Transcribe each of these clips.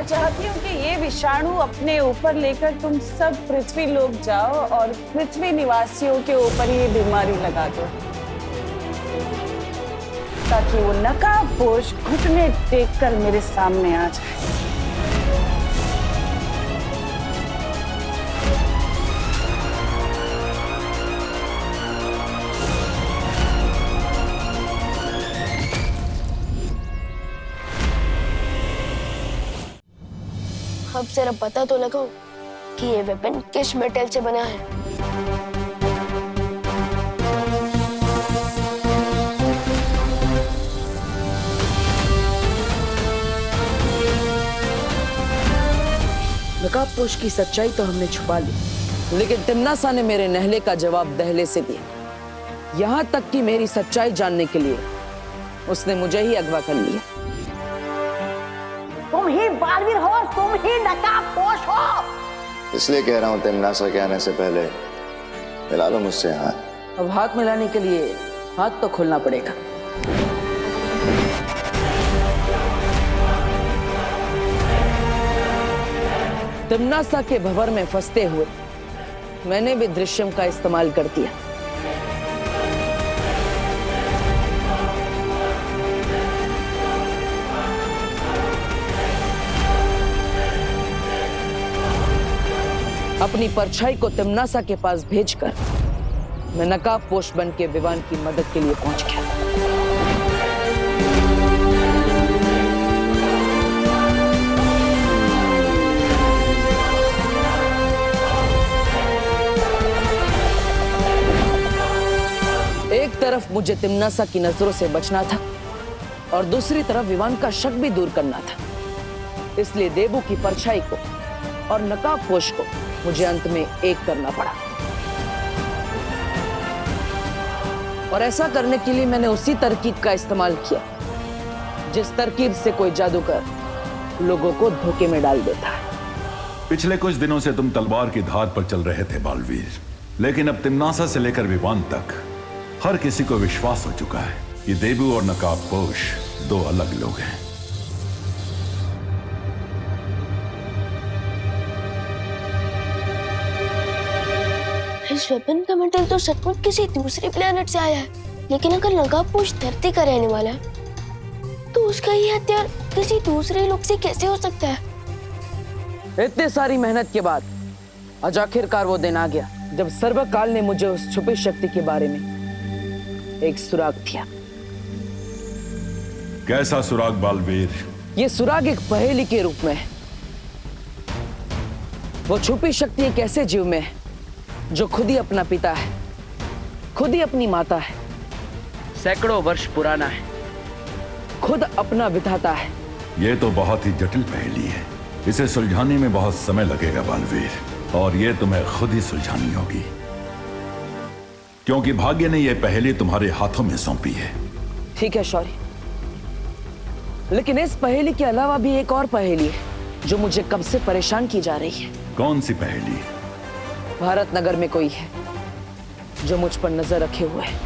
चाहती हूँ कि ये विषाणु अपने ऊपर लेकर तुम सब पृथ्वी लोग जाओ और पृथ्वी निवासियों के ऊपर ये बीमारी लगा दो, ताकि वो नकाबपोश घुटने टेक कर मेरे सामने आ जाए। अब जरा पता तो लगाओ कि ये वेपन किस मेटल से बना है। नकाबपोश की सच्चाई तो हमने छुपा ली, लेकिन तिम्नासा ने मेरे नहले का जवाब दहले से दिया। यहाँ तक कि मेरी सच्चाई जानने के लिए उसने मुझे ही अगवा कर लिया। तुम ही बालवीर हो और तुम ही नकाबपोश हो। इसलिए कह रहा हूं तिम्नासा के आने से पहले मिला लो मुझसे हाथ। अब हाथ मिलाने के लिए हाथ तो खोलना पड़ेगा। तिम्नासा के भंवर में फंसते हुए मैंने भी दृश्यम का इस्तेमाल कर दिया। अपनी परछाई को तिम्नासा के पास भेजकर मैं नकाबपोश बन के विवान की मदद के लिए पहुंच गया। एक तरफ मुझे तिम्नासा की नजरों से बचना था और दूसरी तरफ विवान का शक भी दूर करना था। इसलिए देबू की परछाई को और नकाबपोश को मुझे अंत में एक करना पड़ा। और ऐसा करने के लिए मैंने उसी तरकीब का इस्तेमाल किया जिस तरकीब से कोई जादूगर लोगों को धोखे में डाल देता है। पिछले कुछ दिनों से तुम तलवार की धार पर चल रहे थे बालवीर, लेकिन अब तिम्नासा से लेकर विवान तक हर किसी को विश्वास हो चुका है कि देबू और नकाबपोश दो अलग लोग हैं। इस वेपन का मेटल तो सचमुच किसी दूसरे प्लेनेट से आया है, लेकिन अगर नकाबपोश धरती का रहने वाला है तो उसका ये हथियार किसी दूसरे लोग से कैसे हो सकता है? इतने सारी मेहनत के बाद आज आखिरकार वो दिन आ गया जब सर्वकाल ने मुझे उस छुपी शक्ति के बारे में एक सुराग दिया। कैसा सुराग बालवीर? ये सुराग एक पहेली के रूप में है। वो छुपी शक्ति एक ऐसे जीव में है जो खुद ही अपना पिता है, खुद ही अपनी माता है, सैकड़ों वर्ष पुराना है, खुद अपना विधाता है। ये तो बहुत ही जटिल पहेली है। इसे सुलझाने में बहुत समय लगेगा बालवीर, और ये तुम्हें खुद ही सुलझानी होगी, क्योंकि भाग्य ने यह पहेली तुम्हारे हाथों में सौंपी है। ठीक है शौर्य, लेकिन इस पहेली के अलावा भी एक और पहेली है जो मुझे कब से परेशान की जा रही है। कौन सी पहेली? भारत नगर में कोई है जो मुझ पर नजर रखे हुए है।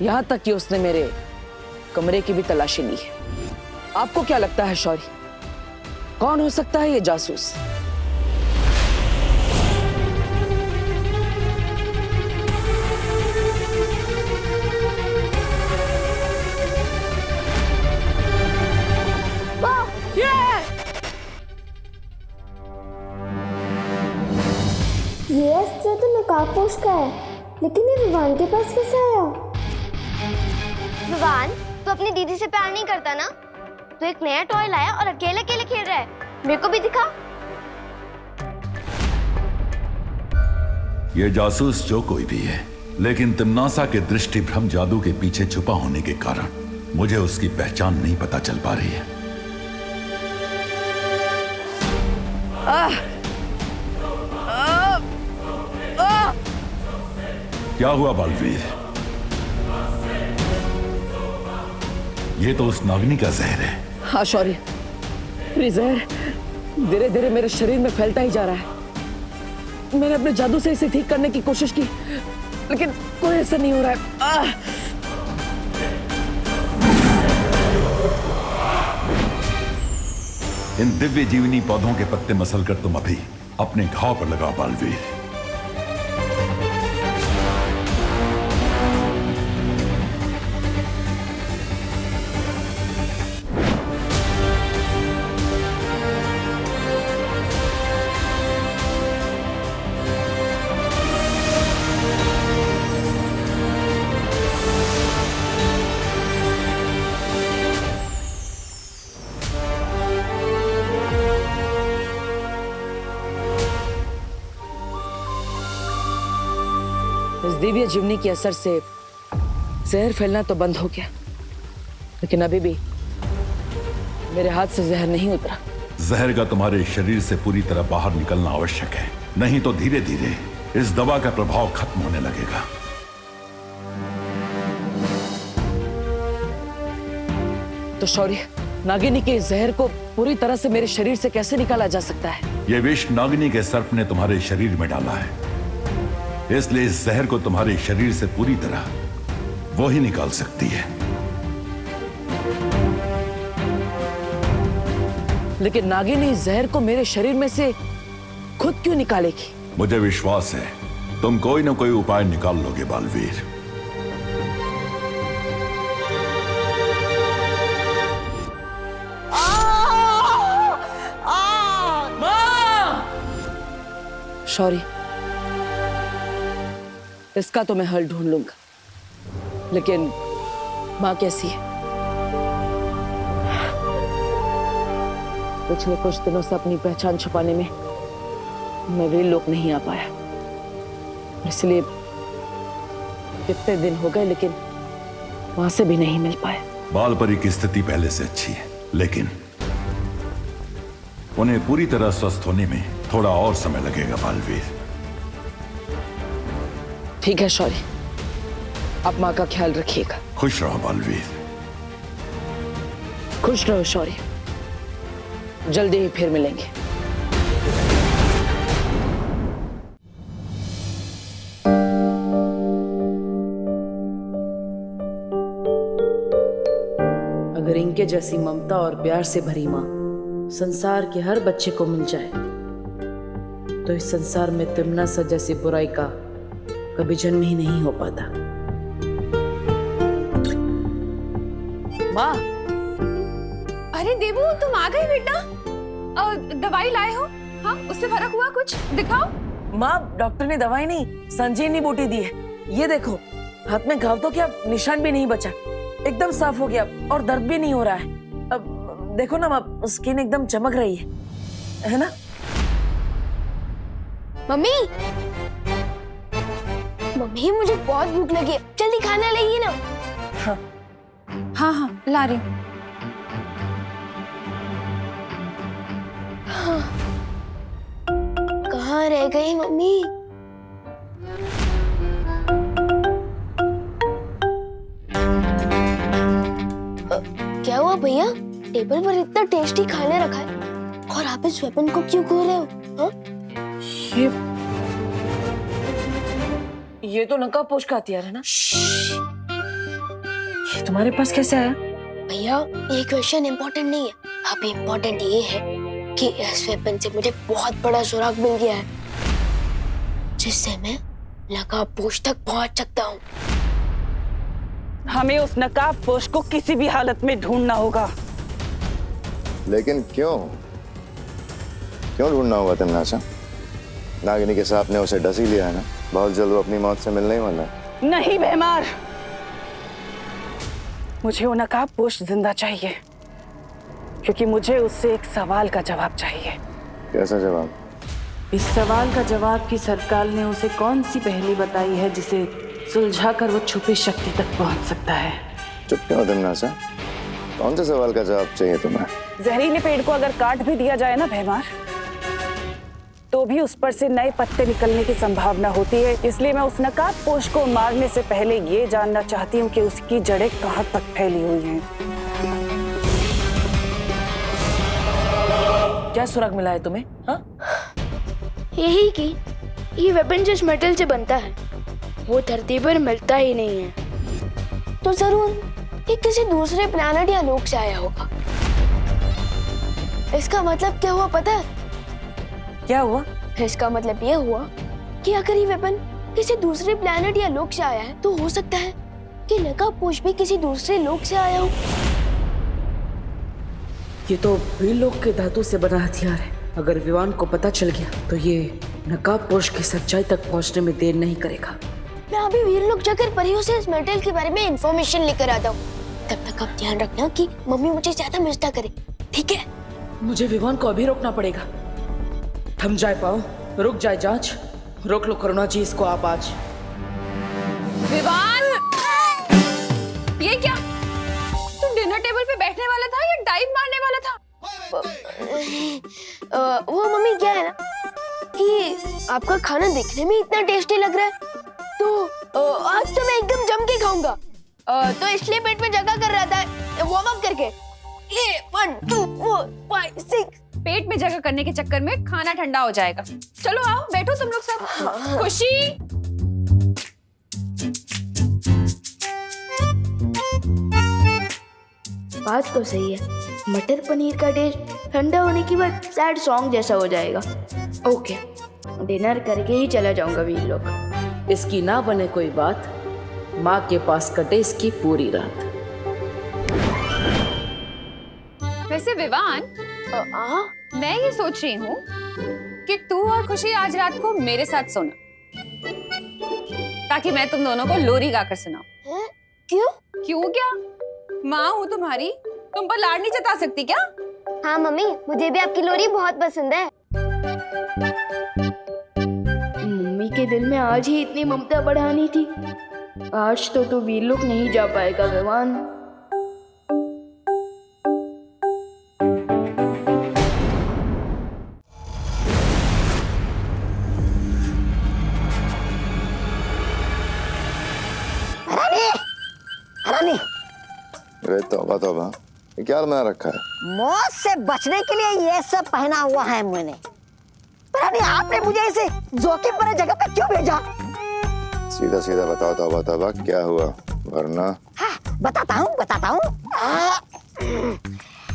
यहां तक कि उसने मेरे कमरे की भी तलाशी ली है। आपको क्या लगता है शौर्य, कौन हो सकता है ये जासूस? ये अस्त्र तो नकाबपोश का है, लेकिन ये विवान के पास कैसे आया? विवान, तू अपनी दीदी से प्यार नहीं करता ना? तू एक नया टॉय लाया और अकेले अकेले खेल रहा है। मेरे को भी दिखा। ये जासूस जो कोई भी है, लेकिन तिम्नासा के दृष्टि भ्रम जादू के पीछे छुपा होने के कारण मुझे उसकी पहचान नहीं पता चल पा रही है। क्या हुआ बालवीर? ये तो उस नागनी का जहर है। हाँ शौर्य, ये जहर धीरे धीरे मेरे शरीर में फैलता ही जा रहा है। मैंने अपने जादू से इसे ठीक करने की कोशिश की, लेकिन कोई असर नहीं हो रहा है। इन दिव्य जीवनी पौधों के पत्ते मसल कर तुम अभी अपने घाव पर लगाओ बालवीर। इस दिव्य जीवनी के असर से जहर फैलना तो बंद हो गया, लेकिन अभी भी मेरे हाथ से जहर नहीं उतरा। जहर का तुम्हारे शरीर से पूरी तरह बाहर निकलना आवश्यक है, नहीं तो धीरे धीरे इस दवा का प्रभाव खत्म होने लगेगा। तो शौर्य, नागिनी के इस जहर को पूरी तरह से मेरे शरीर से कैसे निकाला जा सकता है? यह विष नागिनी के सर्प ने तुम्हारे शरीर में डाला है, इसलिए इस जहर को तुम्हारे शरीर से पूरी तरह वो ही निकाल सकती है। लेकिन नागिनी इस जहर को मेरे शरीर में से खुद क्यों निकालेगी? मुझे विश्वास है तुम कोई ना कोई उपाय निकाल लोगे बालवीर। शौर्य, इसका तो मैं हल ढूंढ लूंगा, लेकिन माँ कैसी है? पिछले कुछ दिनों से अपनी पहचान छुपाने में मैं वे लोग नहीं आ पाया, इसलिए कितने दिन हो गए लेकिन वहां से भी नहीं मिल पाया। बालपरी की स्थिति पहले से अच्छी है, लेकिन उन्हें पूरी तरह स्वस्थ होने में थोड़ा और समय लगेगा बालवीर। ठीक है शौर्य, आप माँ का ख्याल रखिएगा। खुश रहो बालवीर। खुश रहो शौर्य, जल्दी ही फिर मिलेंगे। अगर इनके जैसी ममता और प्यार से भरी माँ संसार के हर बच्चे को मिल जाए तो इस संसार में तिमना सा जैसी बुराई का कभी जन्म ही नहीं हो पाता। माँ, अरे देवू, तुम आ गई बेटा। दवाई लाए हो? हाँ, उससे फर्क हुआ कुछ? दिखाओ। माँ, डॉक्टर ने दवाई नहीं, संजीवनी बूटी दी है। ये देखो, हाथ में घाव तो क्या निशान भी नहीं बचा, एकदम साफ हो गया और दर्द भी नहीं हो रहा है। अब देखो ना माँ, स्किन एकदम चमक रही है ना? मम्मी, मम्मी मुझे बहुत भूख लगी है, जल्दी खाना लाइए ना। हाँ हाँ हाँ, ला रही हूँ। हाँ। कहाँ रह गई मम्मी? क्या हुआ भैया? टेबल पर इतना टेस्टी खाना रखा है और आप इस वेपन को क्यों खो रहे हो? हाँ? ये तो नकाबपोश का हथियार है ना? ये तुम्हारे पास कैसे आया? भैया, ये क्वेश्चन इम्पोर्टेंट नहीं है। अब इम्पोर्टेंट ये है कि इस वेपन से मुझे बहुत बड़ा सुराग मिल गया है, जिससे मैं नकाबपोश तक पहुंच सकता हूँ। हमें उस नकाबपोश को किसी भी हालत में ढूंढना होगा। लेकिन क्यों ढूंढना होगा तिमनासा? नागिनी के सांप ने उसे डस ही लिया है ना, बहुत जल्द वो अपनी मौत से मिलने ही वाला है। नहीं भैमार, मुझे वो नकाबपोश जिंदा चाहिए, क्योंकि मुझे उससे एक सवाल का जवाब चाहिए। कैसा जवाब? इस सवाल का जवाब कि सरकार ने उसे कौन सी पहेली बताई है जिसे सुलझाकर वो छुपी शक्ति तक पहुंच सकता है। चुप क्यों तिमनासा? कौन से सवाल का जवाब चाहिए तुम्हें? जहरीले पेड़ को अगर काट भी दिया जाए ना भैमार, तो भी उस पर से नए पत्ते निकलने की संभावना होती है। इसलिए मैं उस नकाबपोश को मारने से पहले ये जानना चाहती हूँ कि उसकी जड़ें कहाँ तक फैली हुई हैं। क्या सुराग मिला है तुम्हें? हाँ? यही कि ये वेपन जिस मेटल से बनता है वो धरती पर मिलता ही नहीं है, तो जरूर ये किसी दूसरे प्लैनेट या लोक से आया होगा। इसका मतलब क्या हुआ पता है? क्या हुआ? इसका मतलब ये हुआ कि अगर ये वेपन किसी दूसरे प्लेनेट या लोक से आया है तो हो सकता है कि नकाबपोश भी किसी दूसरे लोक से आया हो। ये तो वीर लोक के धातु से बना हथियार है। अगर विवान को पता चल गया तो ये नकाबपोश की सच्चाई तक पहुंचने में देर नहीं करेगा। मैं अभी वीर लोक जाकर परियों से इस मेटल के बारे में इंफॉर्मेशन लेकर आता हूँ। तब तक आप ध्यान रखना कि मम्मी मुझे ज्यादा मिस ना करे, ठीक है? मुझे विवान को अभी रोकना पड़ेगा। थम जाए पाओ, रुक जाए जांच, रोक लो करुणा जी इसको आप आज। विवान, ये क्या? तुम डिनर टेबल पे बैठने वाला था या डाइव मारने वाला था? वो मम्मी क्या है ना कि आपका खाना देखने में इतना टेस्टी लग रहा है तो आज तो मैं एकदम जम के खाऊंगा। तो इसलिए पेट में जगह कर रहा था वार्म अप करके। ये 1 2 4 5 6 पेट में जगह करने के चक्कर में खाना ठंडा हो जाएगा। चलो आओ बैठो तुम लोग सब। खुशी, बात तो सही है, मटर पनीर का टेस्ट ठंडा होने के बाद सैड सॉन्ग जैसा हो जाएगा। ओके, डिनर करके ही चला जाऊंगा वीर लोग। इसकी ना बने कोई बात, माँ के पास कटे इसकी पूरी रात। वैसे विवान, मैं ये सोच रही हूँ कि तू और खुशी आज रात को मेरे साथ सोना, ताकि मैं तुम दोनों को लोरी गाकर सुनाऊं। क्यों? क्यों क्या? माँ हूँ तुम्हारी, तुम पर लाड नहीं जता सकती क्या? हाँ मम्मी, मुझे भी आपकी लोरी बहुत पसंद है। मम्मी के दिल में आज ही इतनी ममता बढ़ानी थी। आज तो तू वीर लोग नहीं जा पाएगा विवान। अरे तौबा तौबा, ये क्या बना रखा है? मौत से बचने के लिए ये सब पहना हुआ है मैंने। पर आपने मुझे इसे जोखिम भरे जगह पे क्यों भेजा? सीधा सीधा बताओ तौबा तौबा, क्या हुआ? वरना हाँ, बताता हूँ।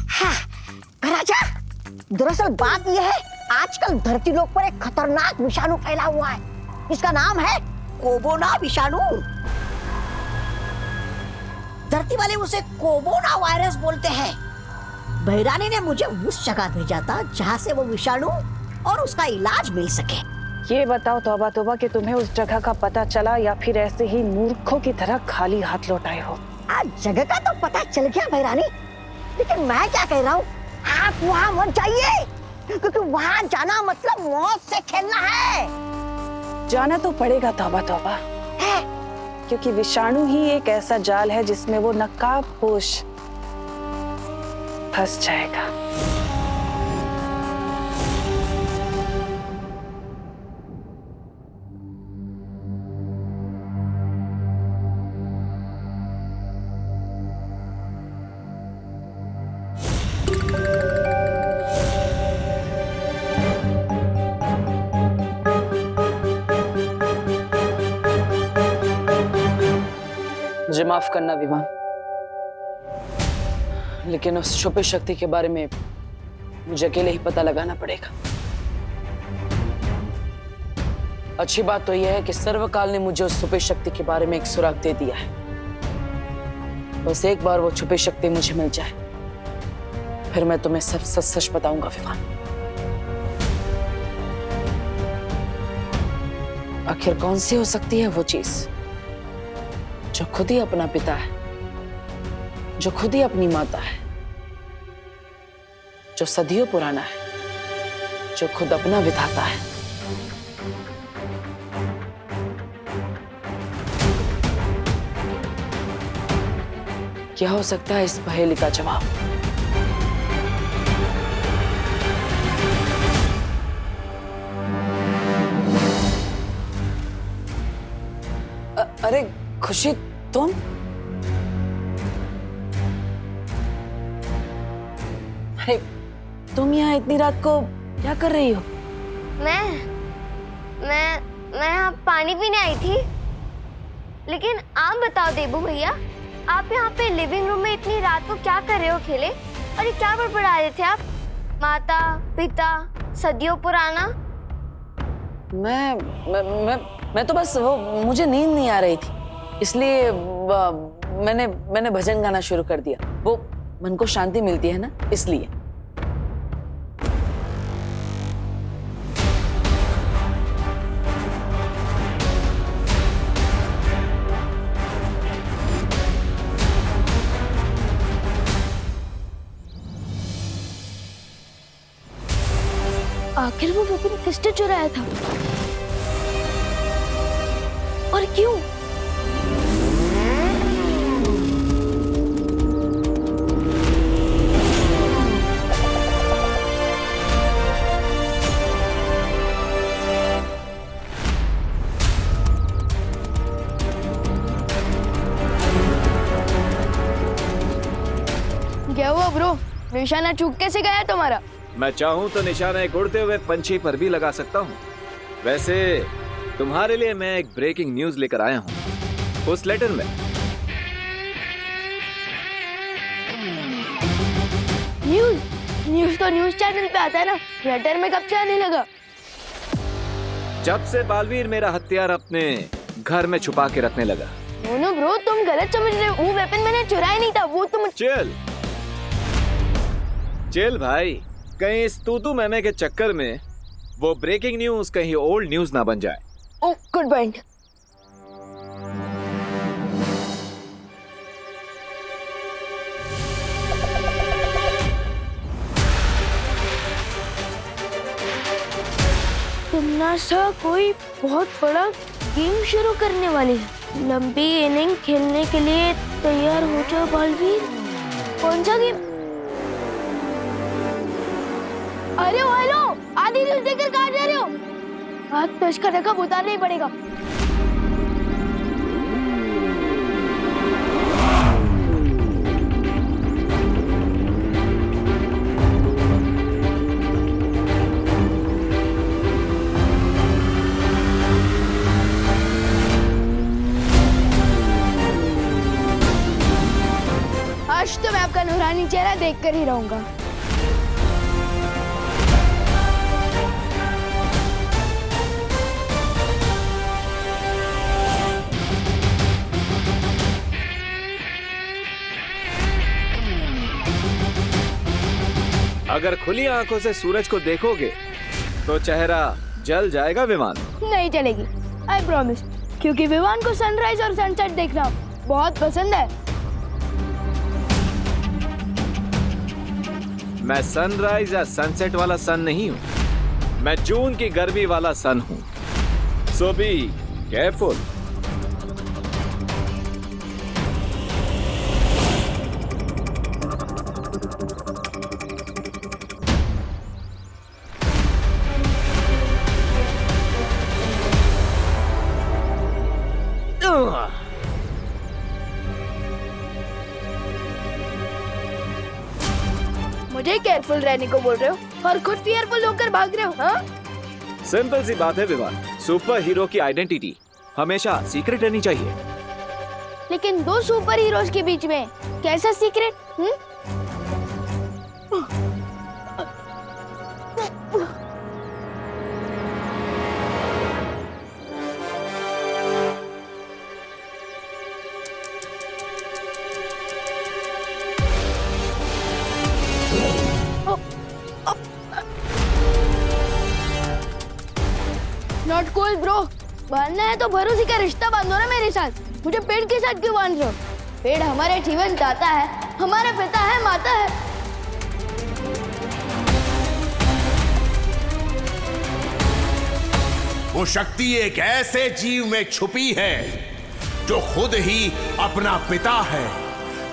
हाँ, राजा, दरअसल बात यह है, आजकल धरती लोक पर एक खतरनाक विषाणु फैला हुआ है। इसका नाम है कोरोना विषाणु। धरती वाले उसे कोरोना वायरस बोलते हैं। भैरानी ने मुझे उस जगह भेजा था जहाँ से वो विषाणु और उसका इलाज मिल सके। ये बताओ तौबा तौबा कि तुम्हें उस जगह का पता चला या फिर ऐसे ही मूर्खों की तरह खाली हाथ लौट आए हो? आज जगह का तो पता चल गया भैरानी, लेकिन मैं क्या कह रहा हूँ, आप वहाँ मत जाइए, क्योंकि वहाँ जाना मतलब मौत से खेलना है। जाना तो पड़ेगा तौबा तौबा, क्योंकि विषाणु ही एक ऐसा जाल है जिसमें वो नकाबपोश फंस जाएगा। मुझे माफ करना विवान, लेकिन उस छुपी शक्ति के बारे में मुझे अकेले ही पता लगाना पड़ेगा। अच्छी बात तो यह है कि सर्वकाल ने मुझे उस छुपी शक्ति के बारे में एक सुराग दे दिया है। बस एक बार वो छुपी शक्ति मुझे मिल जाए, फिर मैं तुम्हें सब सच सच बताऊंगा विवान। आखिर कौन सी हो सकती है वो चीज जो खुद ही अपना पिता है, जो खुद ही अपनी माता है, जो सदियों पुराना है, जो खुद अपना विधाता है। क्या हो सकता है इस पहेली का जवाब? अरे खुशी, तुम? अरे तुम यहाँ इतनी रात को क्या कर रही हो? मैं यहाँ पानी पीने आई थी। लेकिन आप बताओ देबू भैया, आप यहाँ पे लिविंग रूम में इतनी रात को क्या कर रहे हो? खेले? और ये क्या बड़बड़ा रहे थे आप? माता पिता सदियों पुराना। मैं तो बस वो मुझे नींद नहीं आ रही थी, इसलिए मैंने भजन गाना शुरू कर दिया। वो मन को शांति मिलती है ना, इसलिए। आखिर वो वेपन किसने चुराया था और क्यों? क्या हुआ ब्रो? निशाना चूक कैसे गया तुम्हारा? मैं चाहूं तो निशाना एक उड़ते हुए पंछी पर भी लगा सकता हूं। वैसे तुम्हारे लिए मैं एक ब्रेकिंग न्यूज लेकर आया हूं। उस लेटर में न्यूज तो न्यूज चैनल पे आता है ना, लेटर में कब से आने लगा? जब से बालवीर मेरा हथियार अपने घर में छुपा के रखने लगा। नो ब्रो, तुम गलत समझ रहे हो। वो वेपन मैंने चुराया नहीं था, वो तुम। चल भाई, कहीं इस तूतू मैमे के चक्कर में वो ब्रेकिंग न्यूज कहीं ओल्ड न्यूज ना बन जाए। ओह, गुड पॉइंट। तुम ना सा कोई बहुत बड़ा गेम शुरू करने वाले हैं। लंबी इनिंग खेलने के लिए तैयार हो जाओ बालवीर। कौन सा गेम? अरे हेलो, आधी न्यूज देखकर कहाँ जा रहे हो? आज तो इसका रकम उतारना ही पड़ेगा। आज तो मैं आपका नूरानी चेहरा देखकर ही रहूंगा। अगर खुली आंखों से सूरज को देखोगे तो चेहरा जल जाएगा विमान। नहीं चलेगी, आई प्रॉमिस, क्योंकि विमान को सनराइज और सनसेट देखना बहुत पसंद है। मैं सनराइज या सनसेट वाला सन नहीं हूँ, मैं जून की गर्मी वाला सन हूँ। सो बी केयरफुल। मुझे केयरफुल रहने को बोल रहे हो और खुद फियरफुल होकर भाग रहे हो, हाँ? सिंपल सी बात है विवान, सुपर हीरो की आइडेंटिटी हमेशा सीक्रेट रहनी चाहिए। लेकिन दो सुपर हीरोज के बीच में कैसा सीक्रेट? Not cool bro. बांधना है तो भरोसे का रिश्ता बांधो ना मेरे साथ। मुझे पेड़ के साथ क्यों बांध रहे हो? पेड़ हमारे जीवन दाता है, हमारे पिता है, माता है। वो शक्ति एक ऐसे जीव में छुपी है जो खुद ही अपना पिता है,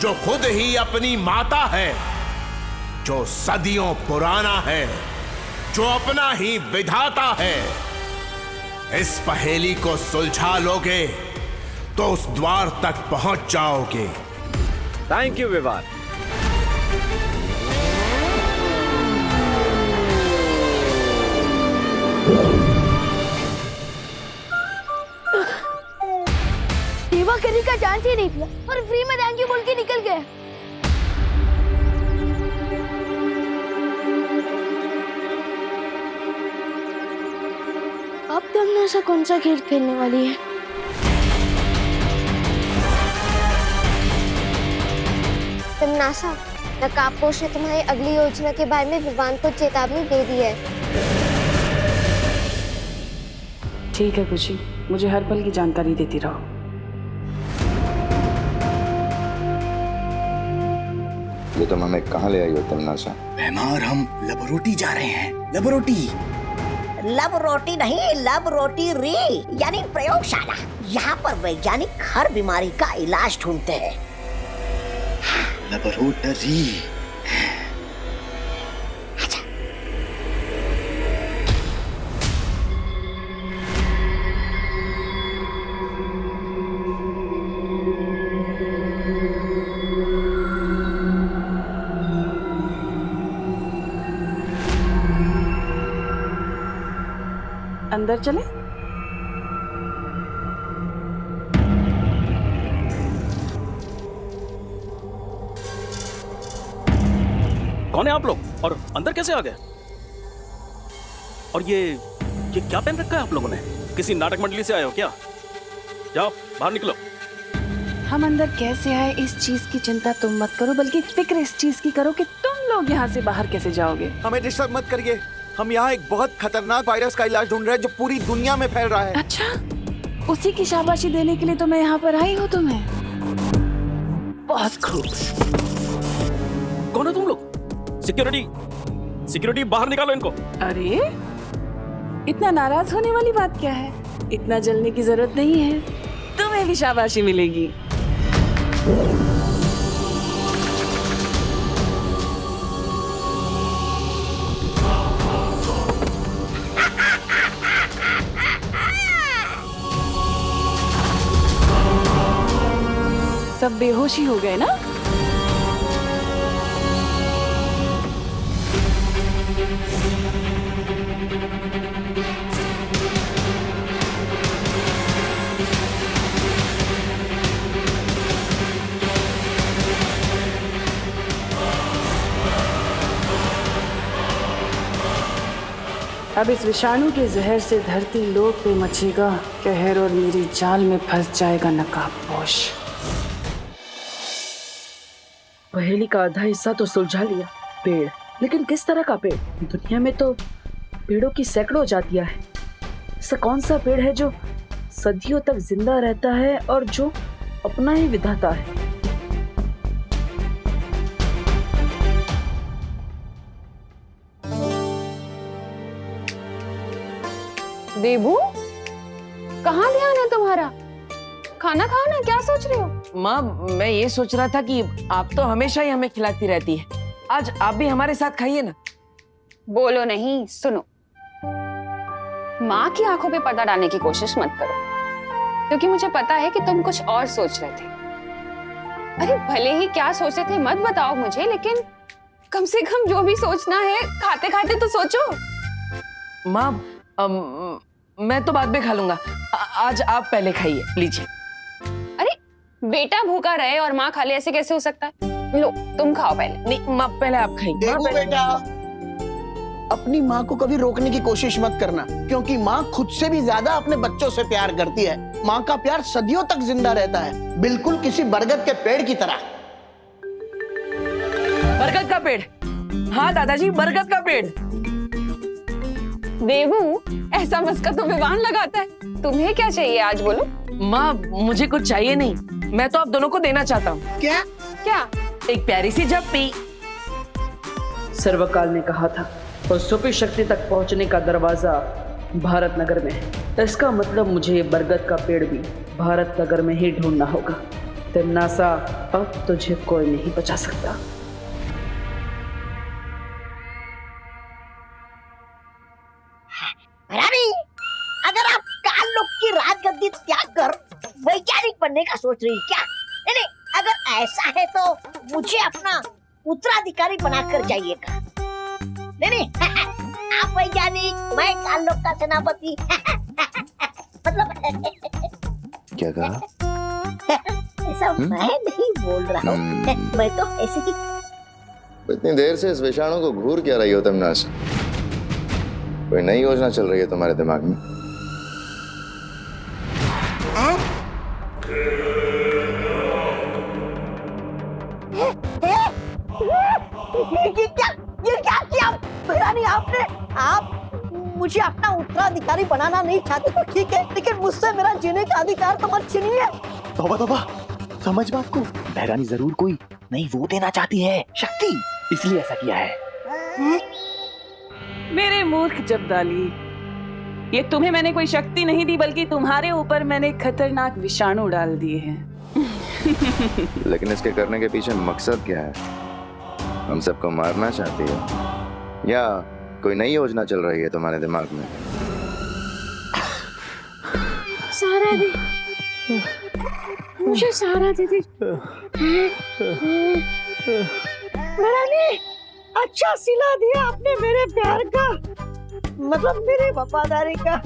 जो खुद ही अपनी माता है, जो सदियों पुराना है, जो अपना ही विधाता है। इस पहेली को सुलझा लोगे तो उस द्वार तक पहुंच जाओगे। Thank you Vivaan. सेवा करने का चांस ही नहीं दिया और फ्री में थैंक यू बोल के निकल गए। अब तमन्नासा कौन सा खेल खेलने वाली है? तमन्नासा, नकाबपोश ने तुम्हारी अगली योजना के बारे में विवान को चेतावनी दे दी है। ठीक है खुशी, मुझे हर पल की जानकारी देती रहो। ये तुम हमें कहाँ ले आई हो तमन्नासा? भैमार, हम लबरोटी जा रहे हैं। लबरोटी। लब रोटी नहीं, लब रोटी री यानी प्रयोगशाला। यहाँ पर वैज्ञानिक हर बीमारी का इलाज ढूंढते हैं। लबरोटरी। अंदर चले? कौन है आप लोग और अंदर कैसे आ गए? और ये क्या पहन रखा है आप लोगों ने? किसी नाटक मंडली से आए हो क्या? जाओ बाहर निकलो। हम अंदर कैसे आए इस चीज की चिंता तुम मत करो, बल्कि फिक्र इस चीज की करो कि तुम लोग यहाँ से बाहर कैसे जाओगे। हमें डिस्टर्ब मत करिए। हम यहाँ एक बहुत खतरनाक वायरस का इलाज ढूंढ रहे हैं जो पूरी दुनिया में फैल रहा है। अच्छा, उसी की शाबाशी देने के लिए तो मैं यहाँ पर आई हूँ तुम्हें। बहुत खूब। कौन है तुम लोग? सिक्योरिटी बाहर निकालो इनको। अरे इतना नाराज होने वाली बात क्या है? इतना जलने की जरूरत नहीं है, तुम्हें भी शाबाशी मिलेगी। सब बेहोशी हो गए ना? अब इस विषाणु के जहर से धरती लोक पे मचेगा कहर और मेरी जाल में फंस जाएगा नकाबपोश। पहेली का आधा हिस्सा तो सुलझा लिया। पेड़, लेकिन किस तरह का पेड़? दुनिया में तो पेड़ों की सैकड़ों जातियां हैं। ऐसा कौन सा पेड़ है जो सदियों तक जिंदा रहता है और जो अपना ही विधाता है? देबू, कहाँ ध्यान है तुम्हारा? खाना खाओ ना, क्या सोच रहे हो? माँ, मैं ये सोच रहा था कि आप तो हमेशा ही हमें खिलाती रहती है, आज आप भी हमारे साथ खाइए ना। बोलो नहीं, सुनो। माँ की आंखों पे पर्दा डालने की कोशिश मत करो, क्योंकि मुझे पता है कि तुम कुछ और सोच रहे थे। अरे भले ही क्या सोचे थे मत बताओ मुझे, लेकिन कम से कम जो भी सोचना है खाते खाते तो सोचो। माँ, मैं तो बाद में खा लूंगा, आज आप पहले खाइए, लीजिए। अरे बेटा भूखा रहे और माँ खा ले, ऐसे कैसे हो सकता है? लो तुम खाओ पहले। नहीं माँ, पहले आप खाइए। देखो बेटा, अपनी माँ को कभी रोकने की कोशिश मत करना, क्योंकि माँ खुद से भी ज्यादा अपने बच्चों से प्यार करती है। माँ का प्यार सदियों तक जिंदा रहता है, बिल्कुल किसी बरगद के पेड़ की तरह। बरगद का पेड़? हाँ दादाजी, बरगद का पेड़। देवू, ऐसा मस्का तो विवान लगाता है। तुम्हें क्या चाहिए आज, बोलो। माँ, मुझे कुछ चाहिए नहीं, मैं तो आप दोनों को देना चाहता हूँ। क्या? क्या? एक प्यारी सी झप्पी। सर्वकाल ने कहा था, और सुपी शक्ति तक पहुंचने का दरवाजा भारत नगर में है। इसका मतलब मुझे ये बरगद का पेड़ भी भारत नगर में ही ढूंढना होगा। तमन्नासा, अब तुझे कोई नहीं बचा सकता। अगर आप काल लोग की राजगद्दी त्याग कर वैज्ञानिक बनने का सोच रही क्या? नहीं, अगर ऐसा है तो मुझे अपना उत्तराधिकारी बनाकर जाइएगा। नहीं, आप वैज्ञानिक, मैं काल लोग का सेनापति। मतलब क्या कहा? ऐसा मैं नहीं बोल रहा हूँ, मैं तो ऐसे ही। इतनी देर से इस विषाणु को घूर क्या रही हो तमन्नासा? कोई नई योजना चल रही है तुम्हारे दिमाग में? आप मुझे अपना उत्तराधिकारी बनाना नहीं चाहते तो ठीक है, लेकिन मुझसे मेरा जीने का अधिकार तो मत छीनिए। तौबा तौबा, समझ बात को। बहरानी जरूर कोई नहीं वो देना चाहती है, शक्ति, इसलिए ऐसा किया है। मेरे मूर्ख जब्दाली, ये तुम्हें मैंने कोई शक्ति नहीं दी, बल्कि तुम्हारे ऊपर मैंने खतरनाक विषाणु डाल दिए हैं। लेकिन इसके करने के पीछे मकसद क्या है? हम सबको मारना चाहती हो या कोई नई योजना चल रही है तुम्हारे दिमाग में? सहारा दे, मुझे सहारा दे दे। बहरानी, अच्छा सिला दिया आपने मेरे प्यार का, मतलब मेरी वफादारी का।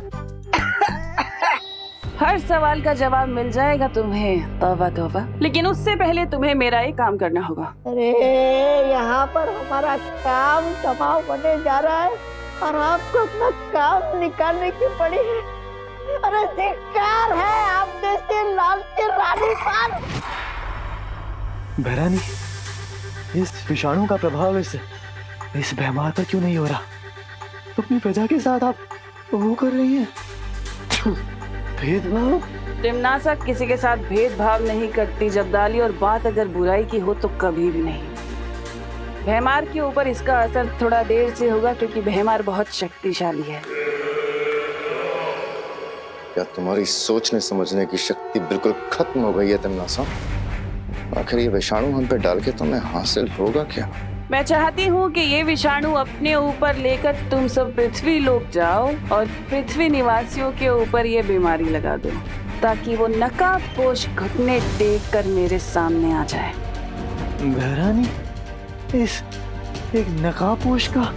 हर सवाल का जवाब मिल जाएगा तुम्हें, तौबा तौबा। लेकिन उससे पहले तुम्हें मेरा एक काम करना होगा। अरे यहाँ पर हमारा काम तबाह होने जा रहा है और आपको अपना काम निकालने की पड़ी है। अरे धिक्कार है आप जैसे लाल के रानी पान। बहरानी, इस विषाणु का प्रभाव इस बीमार पर क्यों नहीं हो रहा? अपनी प्रजा के साथ आप वो कर रही हैं भेदभाव। टिमनासा किसी के साथ भेदभाव नहीं करती जब्दाली, और बात अगर बुराई की हो तो कभी भी नहीं। भैमार के ऊपर इसका असर थोड़ा देर से होगा, क्योंकि भैमार बहुत शक्तिशाली है। क्या तुम्हारी सोचने समझने की शक्ति बिल्कुल खत्म हो गई है टिमनासा? आखिर ये विषाणु हम पे डाल के तुम्हें हासिल होगा क्या? मैं चाहती हूँ कि ये विषाणु अपने ऊपर लेकर तुम सब पृथ्वी लोक जाओ और पृथ्वी निवासियों के ऊपर ये बीमारी लगा दो, ताकि वो नकाबपोश घुटने टेक कर मेरे सामने आ जाए। बहरानी, इस एक नकाबपोश का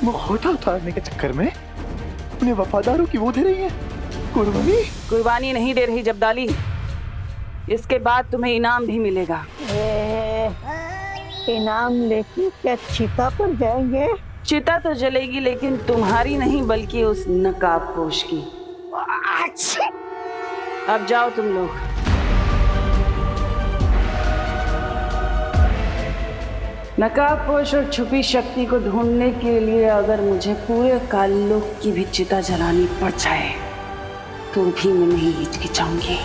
मुखौटा उतारने के चक्कर में अपने वफादारों की वो दे रही है कुर्बानी। कुर्बानी नहीं दे रही जब्दाली, इसके बाद तुम्हें इनाम भी मिलेगा। इनाम लेके क्या चिता पर जाएंगे? चिता तो जलेगी, लेकिन तुम्हारी नहीं बल्कि उस नकाबपोश की। अब जाओ तुम लोग। नकाबपोश और छुपी शक्ति को ढूंढने के लिए अगर मुझे पूरे काललोक की भी चिता जलानी पड़ जाए तो भी मैं नहीं हिचकिचाऊंगी।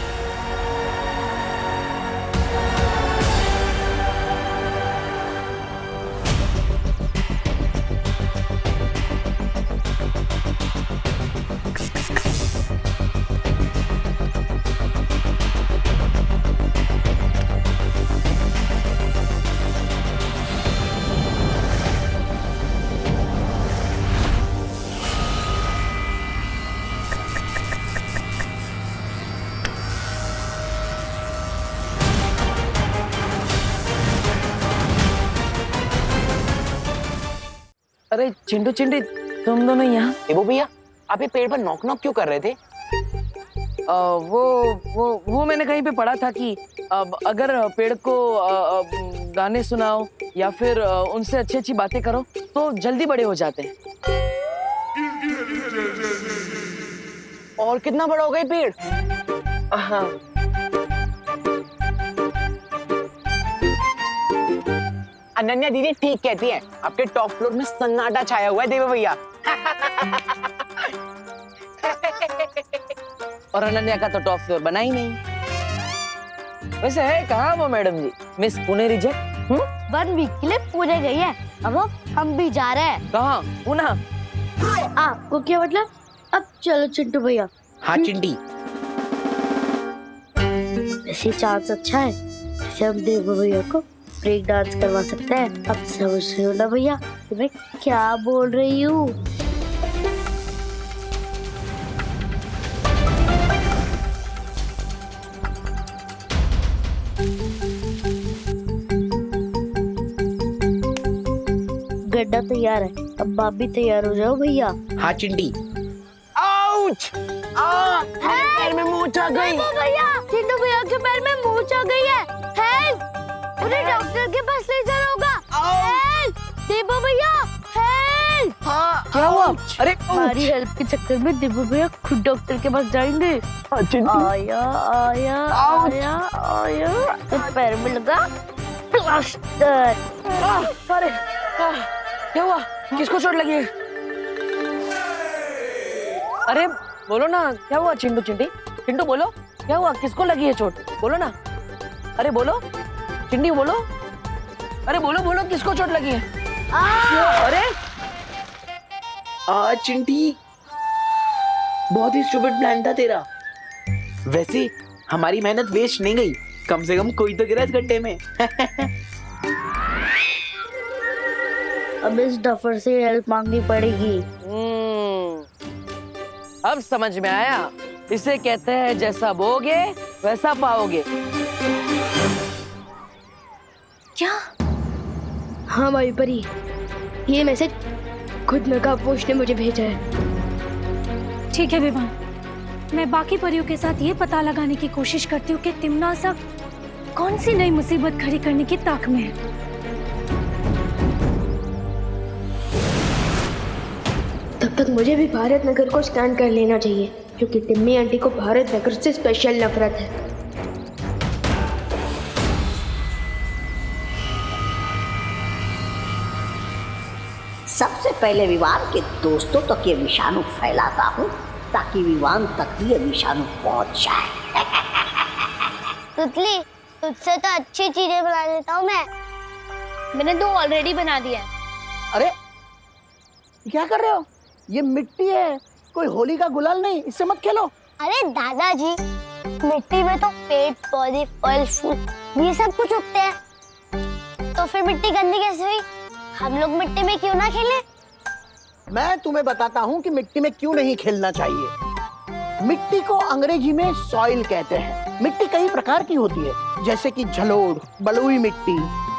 अरे चिंटू चिंटी, तुम दोनों यहाँ? वो भैया, आप ये पेड़ पर नॉक नॉक क्यों कर रहे थे? वो मैंने कहीं पे पढ़ा था कि अगर पेड़ को गाने सुनाओ या फिर उनसे अच्छी अच्छी बातें करो तो जल्दी बड़े हो जाते हैं। और कितना बड़ा हो गया पेड़? हाँ। अनन्या दीदी ठीक कहती है, आपके टॉप फ्लोर में सन्नाटा छाया हुआ है देवा भैया। और अनन्या का तो टॉप फ्लोर बना ही नहीं। वैसे है कहाँ वो मैडम जी, मिस पुणे रिजेक्ट? 1 वीक के लिए पुणे गई है, अब हम भी जा रहे हैं। कहाँ? पुणे? आपको क्या मतलब? अब चलो चिंटू भैया। हाँ चिंटी, ऐसी चांस अच्छा है, हम देव भैया को ब्रेक डांस करवा सकते हैं। अब समझ रहे हो ना भैया मैं क्या बोल रही हूँ? गड्ढा तैयार है, अब आप भी तैयार हो जाओ भैया। हाँ चिंटी। आउच! पैर में मूंछ आ गई। भैया, चिंटू भैया के पैर में मूंछ आ गई है। हेल्प! उन्हें डॉक्टर के पास ले जाना होगा। हेल्प! देबो भैया, हेल्प! हाँ, क्या हुआ? अरे हमारी हेल्प के चक्कर में देबो भैया खुद डॉक्टर के पास जाएंगे। आया आया आया आया, तो पैर में लगा प्लास्टर। अरे क्या हुआ? किसको चोट लगी है? अरे बोलो ना, क्या हुआ चिंटू चिंटी? चिंटू बोलो, क्या हुआ? किसको लगी है चोट? बोलो ना। अरे बोलो चिंटी, बोलो। अरे बोलो बोलो, किसको चोट लगी है? अरे चिंटी, बहुत ही स्टूपिड प्लान था तेरा। वैसे हमारी मेहनत वेस्ट नहीं गई, कम से कम कोई तो गिरा इस गड्ढे में। अब इस डफर से हेल्प मांगनी पड़ेगी। अब समझ में आया, इसे कहते हैं जैसा बोगे वैसा पाओगे। क्या? हाँ भाई परी, ये मैसेज खुद नकाबपोश ने मुझे भेजा है। ठीक है विवान, मैं बाकी परियों के साथ ये पता लगाने की कोशिश करती हूँ कि तिमनासा कौन सी नई मुसीबत खड़ी करने की ताक में है। तब तक मुझे भी भारत नगर को स्कैन कर लेना चाहिए, क्योंकि तिम्मी आंटी को भारत नगर से स्पेशल नफरत है। सबसे पहले विवान के दोस्तों तक ये विषाणु फैलाता हूँ, ताकि विवान तक भी ये विषाणु पहुंच जाए। तुतली, तुझसे तो अच्छी चीजें बना लेता हूँ मैं। मैंने 2 ऑलरेडी बना दिया है। अरे क्या कर रहे हो? ये मिट्टी है, कोई होली का गुलाल नहीं, इससे मत खेलो। अरे दादाजी, मिट्टी में तो पेड़ पौधे फल फूल ये सब कुछ उगते हैं, तो फिर मिट्टी गंदी कैसे हुई? हम लोग मिट्टी में क्यों ना खेलें? मैं तुम्हें बताता हूँ कि मिट्टी में क्यों नहीं खेलना चाहिए। मिट्टी को अंग्रेजी में सॉइल कहते हैं। मिट्टी कई प्रकार की होती है, जैसे कि जलोढ़, बलुई मिट्टी,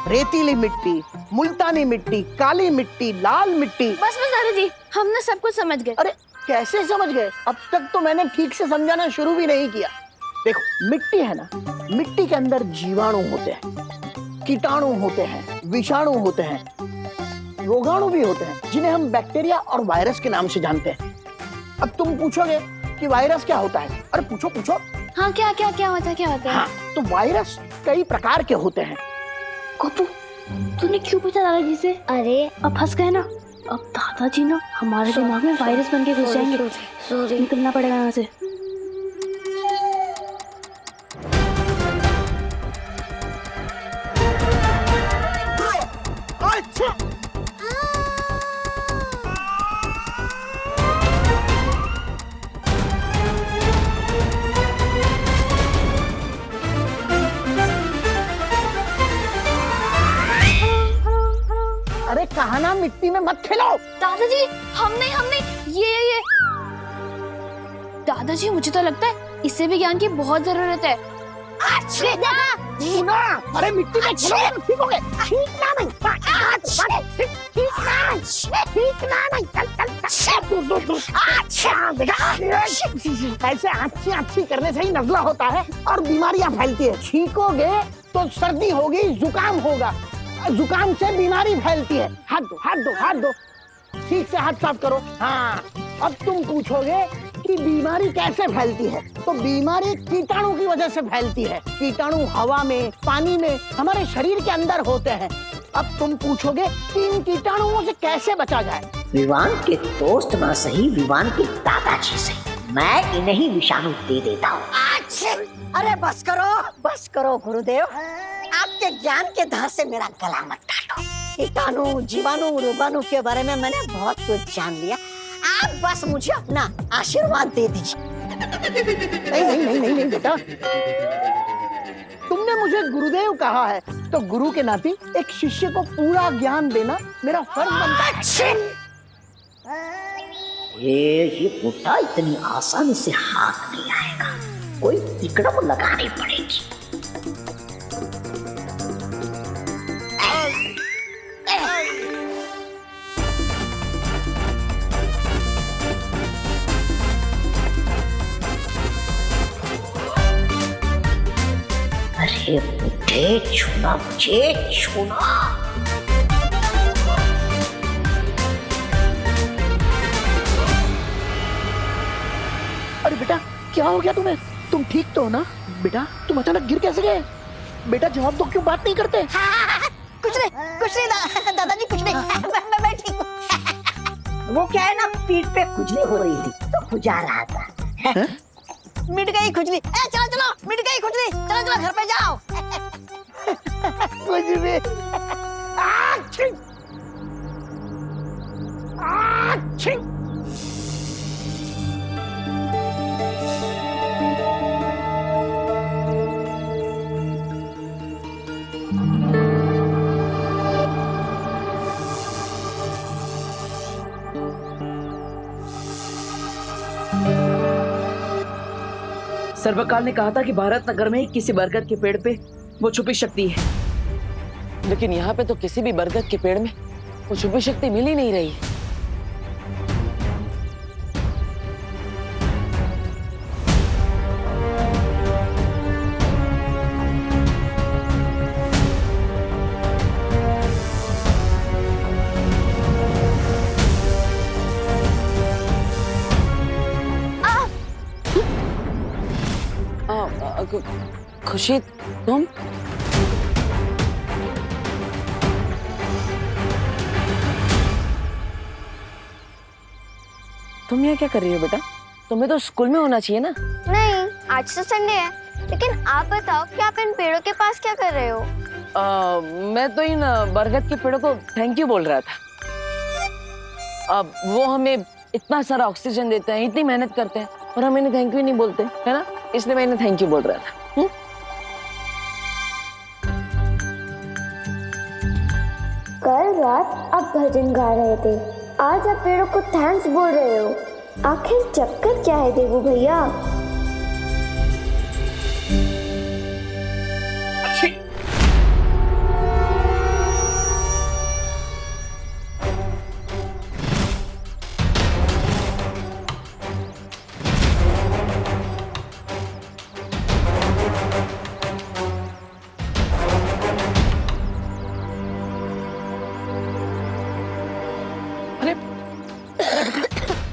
रेतीली मिट्टी, मुल्तानी मिट्टी, काली मिट्टी, लाल मिट्टी। बस दादाजी, हमने सब कुछ समझ गए। अरे कैसे समझ गए? अब तक तो मैंने ठीक से समझाना शुरू भी नहीं किया। देखो, मिट्टी है ना, मिट्टी के अंदर जीवाणु होते हैं, कीटाणु होते हैं, विषाणु होते हैं, रोगाणु भी होते हैं, जिन्हें हम बैक्टीरिया और वायरस के नाम से जानते हैं। अब तुम पूछोगे कि वायरस क्या होता है? अरे पूछो पूछो। हाँ, क्या क्या क्या होता है, क्या होता है? हाँ, तो वायरस कई प्रकार के होते हैं। कोपू, तूने क्यों पूछा दादाजी से? अरे अब फंस गए ना। अब दादाजी ना हमारे दिमाग में वायरस बन के घुस जाएंगे। निकलना पड़ेगा यहाँ से। अरे कहा ना मिट्टी में मत खेलो। दादाजी, हमने ये दादाजी, मुझे तो लगता है इससे भी ज्ञान की बहुत जरूरत है। सुना, अरे मिट्टी में खेलो तो ठीक होगे। ठीक ना ऐसे अच्छी करने से ही नजला होता है और बीमारियां फैलती है। छींकोगे तो सर्दी होगी, जुकाम होगा, जुकाम से बीमारी फैलती है। हाथ दो हाथ दो हाथ दो, ठीक से हाथ साफ करो। हाँ, अब तुम पूछोगे कि बीमारी कैसे फैलती है, तो बीमारी कीटाणु की वजह से फैलती है। कीटाणु हवा में, पानी में, हमारे शरीर के अंदर होते हैं। अब तुम पूछोगे कि इन कीटाणुओं से कैसे बचा जाए? विवान के दोस्त ना सही, विवान के दादाजी से मैं इन्हें विषाणु दे देता हूँ। अरे बस करो गुरुदेव, आपके ज्ञान के धार से मेरा गला मत काटो। कीटाणु, जीवाणु, रोगाणु के बारे में मैंने बहुत कुछ जान लिया। आप बस मुझे अपना आशीर्वाद दे दीजिए। नहीं बेटा, तुमने मुझे गुरुदेव कहा है, तो गुरु के नाते एक शिष्य को पूरा ज्ञान देना मेरा फर्ज बनता है। ये बुढ़ा इतनी आसानी से हाथ नहीं आएगा, कोई तिकड़म लगानी पड़ेगी। अरे बुढ़े, छूना मुझे, छूना। अरे बेटा, क्या हो गया तुम्हें? तुम ठीक तो हो ना? बेटा, तुम अचानक गिर कैसे गए? बेटा जवाब दो, क्यों बात नहीं करते? कुछ नहीं दादाजी, कुछ नहीं। मैं ठीक हूँ। वो क्या है ना, पीठ पे खुजली हो रही थी तो खुजा रहा था। मिट गई खुजली। चलो चलो, मिट गई खुजली, चलो चलो घर पे जाओ। कुछ भी। सर्वकाल ने कहा था कि भारत नगर में ही किसी बरगद के पेड़ पे वो छुपी शक्ति है, लेकिन यहाँ पे तो किसी भी बरगद के पेड़ में वो छुपी शक्ति मिल ही नहीं रही है। खुशी, तुम? तुम यहाँ क्या कर रही हो बेटा? तुम्हें तो स्कूल में होना चाहिए ना। नहीं, आज तो संडे है। लेकिन आप बताओ कि आप इन पेड़ों के पास क्या कर रहे हो? मैं तो इन बरगद के पेड़ों को थैंक यू बोल रहा था। अब वो हमें इतना सारा ऑक्सीजन देते हैं, इतनी मेहनत करते हैं, और हम इन्हें थैंक यू नहीं बोलते, है ना? इसलिए मैं इन्हें थैंक यू बोल रहा था। कल रात आप भजन गा रहे थे, आज आप पेड़ों को थैंक्स बोल रहे हो। आखिर चक्कर क्या है देवू भैया?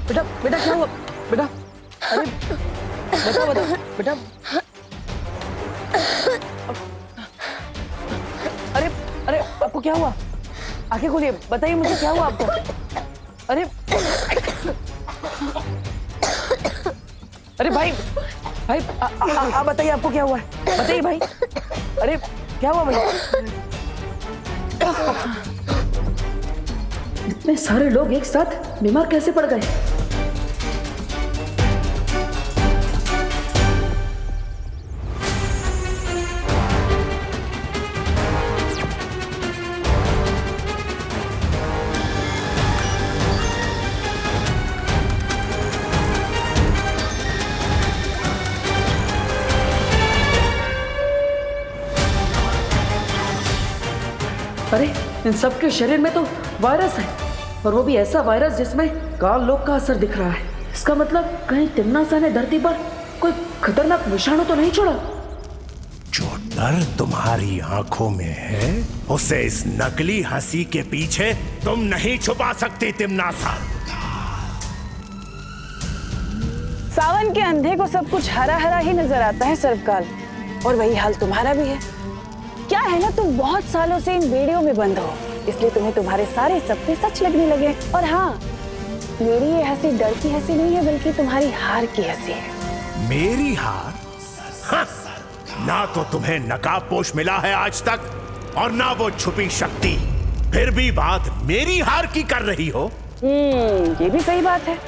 बेटा बेटा क्या हुआ बेटा? अरे बताओ बताओ बेटा। अरे अरे आपको क्या हुआ? आंखें खोलिए, बताइए मुझे क्या हुआ आपको? अरे अरे भाई भाई आप बताइए आपको क्या हुआ है? बताइए भाई। अरे क्या हुआ भाई? इतने सारे लोग एक साथ बीमार कैसे पड़ गए? अरे इन सबके शरीर में तो वायरस है, और वो भी ऐसा वायरस जिसमें काल लोक का असर दिख रहा है। इसका मतलब कहीं तिम्नासा ने धरती पर कोई खतरनाक विषाणु तो नहीं छोड़ा? जो डर तुम्हारी आंखों में है उसे इस नकली हंसी के पीछे तुम नहीं छुपा सकती तिम्नासा। सावन के अंधे को सब कुछ हरा हरा ही नजर आता है सर्वकाल, और वही हाल तुम्हारा भी है। क्या है ना, तुम बहुत सालों से इन बेड़ियों में बंद हो, इसलिए तुम्हें तुम्हारे सारे सपने सच लगने लगे। और हाँ, मेरी ये हंसी डर की हंसी नहीं है, बल्कि तुम्हारी हार की हंसी है। मेरी हार? हाँ, ना तो तुम्हें नकाबपोश मिला है आज तक, और ना वो छुपी शक्ति, फिर भी बात मेरी हार की कर रही हो। ये भी सही बात है,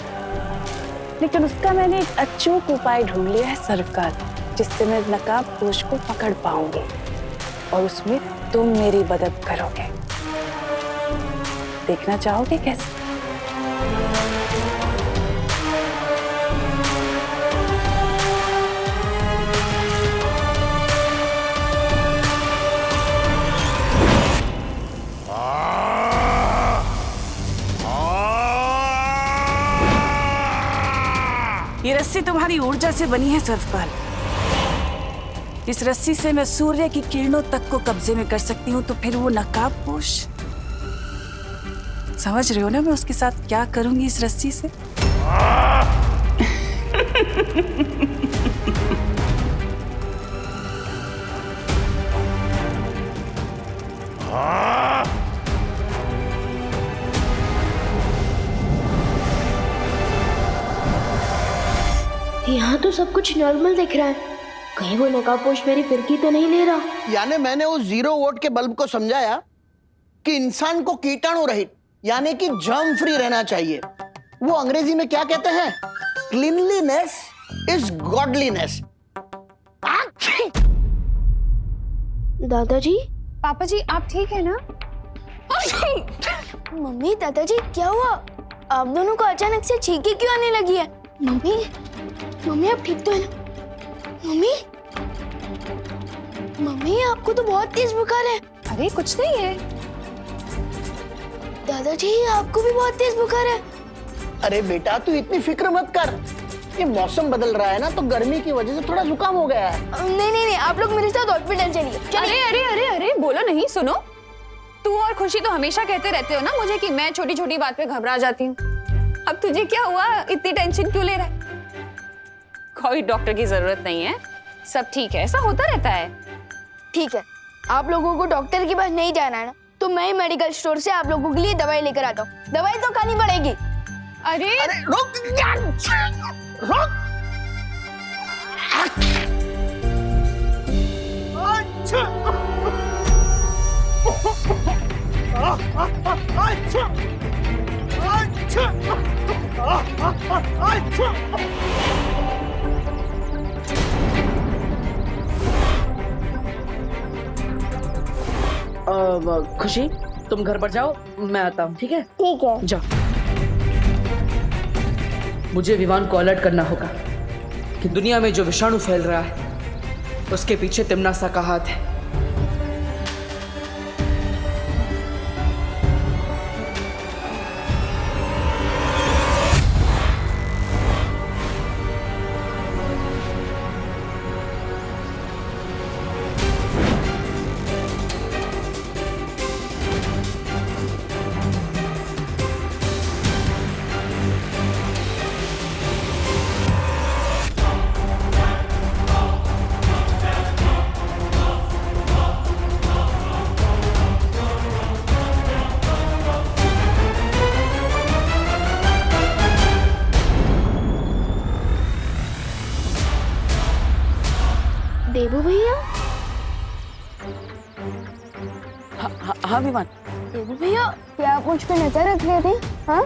लेकिन उसका मैंने एक अचूक उपाय ढूंढ लिया है सर्वकाल, जिससे मैं नकाबपोश को पकड़ पाऊंगी, और उसमें तुम मेरी मदद करोगे। देखना चाहोगे कैसे? ये रस्सी तुम्हारी ऊर्जा से बनी है सर्वकाल। इस रस्सी से मैं सूर्य की किरणों तक को कब्जे में कर सकती हूँ, तो फिर वो नकाबपोश, समझ रहे हो ना मैं उसके साथ क्या करूंगी इस रस्सी से? यहाँ तो सब कुछ नॉर्मल दिख रहा है, कहीं वो नकाबपोश मेरी फिरकी तो नहीं ले रहा। यानी मैंने उस 0 वोट के बल्ब को समझाया कि इंसान को कीटाणु रहित यानी कि जर्म फ्री रहना चाहिए। वो अंग्रेजी में क्या कहते हैं? Cleanliness is godliness. दादाजी, पापा जी आप ठीक है ना? मम्मी, दादाजी क्या हुआ? आप दोनों को अचानक से छींके क्यों आने लगी है? मम्मी, मम्मी आप ठीक तो है ना? मम्मी, मम्मी आपको तो बहुत तेज बुखार है। अरे कुछ नहीं है। दादाजी आपको भी बहुत तेज बुखार है। अरे बेटा तू इतनी फिक्र मत कर, ये मौसम बदल रहा है ना तो गर्मी की वजह से थोड़ा जुकाम हो गया है। नहीं नहीं नहीं, आप लोग मेरे साथ हॉस्पिटल चलिए। अरे अरे अरे अरे बोलो नहीं, सुनो। तू और खुशी तो हमेशा कहते रहते हो ना मुझे कि मैं छोटी छोटी बात पे घबरा जाती हूँ। अब तुझे क्या हुआ? इतनी टेंशन क्यों ले रहा है? कोई डॉक्टर की जरूरत नहीं है, सब ठीक है, ऐसा होता रहता है। ठीक है, आप लोगों को डॉक्टर के पास नहीं जाना है ना, तो मैं ही मेडिकल स्टोर से आप लोगों के लिए दवाई लेकर आता हूँ। दवाई तो खानी पड़ेगी। अरे रुक रुक। खुशी तुम घर पर जाओ, मैं आता हूँ। ठीक है? ठीक है। जाओ। मुझे विवान को अलर्ट करना होगा कि दुनिया में जो विषाणु फैल रहा है उसके पीछे तिम्नासा का हाथ है। देबू भैया, हाँ विमान। देबू भैया, क्या आप मुझ पे नजर रख रहे थे? हाँ?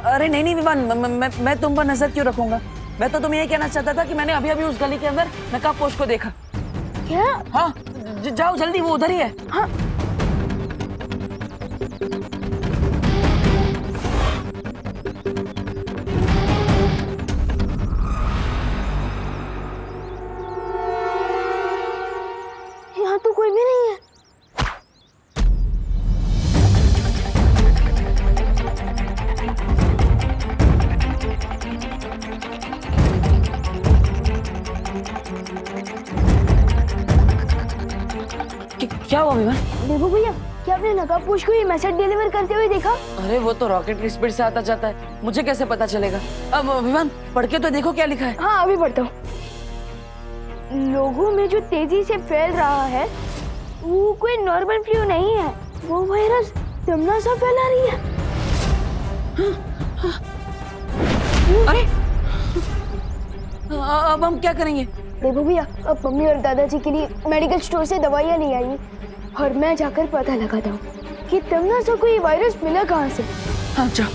अरे नहीं नहीं विमान, मैं तुम पर नजर क्यों रखूंगा? मैं तो तुम्हें ये कहना चाहता था कि मैंने अभी अभी उस गली के अंदर नकाबपोश को देखा। क्या? हाँ जाओ जल्दी, वो उधर ही है। हाँ। यहाँ तो कोई भी नहीं है। क्या हुआ विमान? देखो भैया, क्या आपने नकाबपोश को ये मैसेज डिलीवर करते हुए देखा? अरे वो तो रॉकेट की स्पीड से आता जाता है, मुझे कैसे पता चलेगा? अब विमान पढ़ के तो देखो क्या लिखा है। हाँ अभी पढ़ता हूँ। लोगों में जो तेजी से फैल रहा है वो कोई नॉर्मल फ्लू नहीं है, वो वायरस तिम्नासा फैला रही है। अरे अब हम क्या करेंगे? देखो भैया, अब मम्मी और दादाजी के लिए मेडिकल स्टोर से दवाइयाँ ले आई और मैं जाकर पता लगाता हूँ कि तिम्नासा को ये वायरस मिला कहाँ से। हाँ जाओ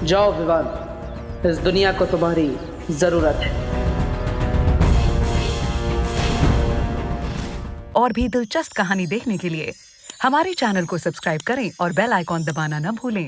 जाओ विवान, इस दुनिया को तुम्हारी जरूरत है। और भी दिलचस्प कहानी देखने के लिए हमारे चैनल को सब्सक्राइब करें और बेल आइकॉन दबाना न भूलें।